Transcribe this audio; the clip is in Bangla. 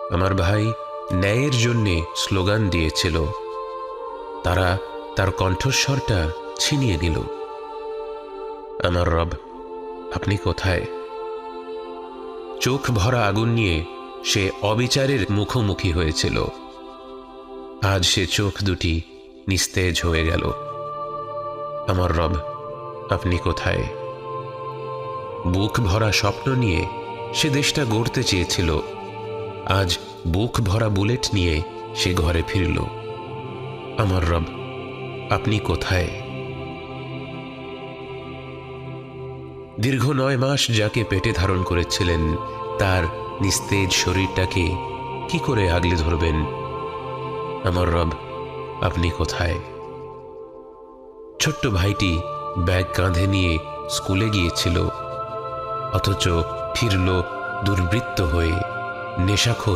আমার ভাই ন্যায়ের জন্যে স্লোগান দিয়েছিল, তারা তার কণ্ঠস্বরটা ছিনিয়ে নিল। আমার রব, আপনি কোথায়? চোখ ভরা আগুন নিয়ে সে অবিচারের মুখোমুখি হয়েছিল। আজ সে চোখ দুটি নিস্তেজ হয়ে গেল। আমার রব, আপনি কোথায়? বুক ভরা স্বপ্ন নিয়ে সে দেশটা গড়তে চেয়েছিল। আজ বুক ভরা বুলেট নিয়ে সে ঘরে ফিরল। আমার রব, আপনি কোথায়? দীর্ঘ 9 মাস যাকে পেটে ধারণ করেছিলেন, তার নিস্তেজ শরীরটাকে কি করে আগলে ধরবেন? আমার রব, আপনি কোথায়? ছোট্ট ভাইটি ব্যাগ কাঁধে নিয়ে স্কুলে গিয়েছিল, অথচ ফিরল দুর্বৃত্ত হয়ে, নেশাখোর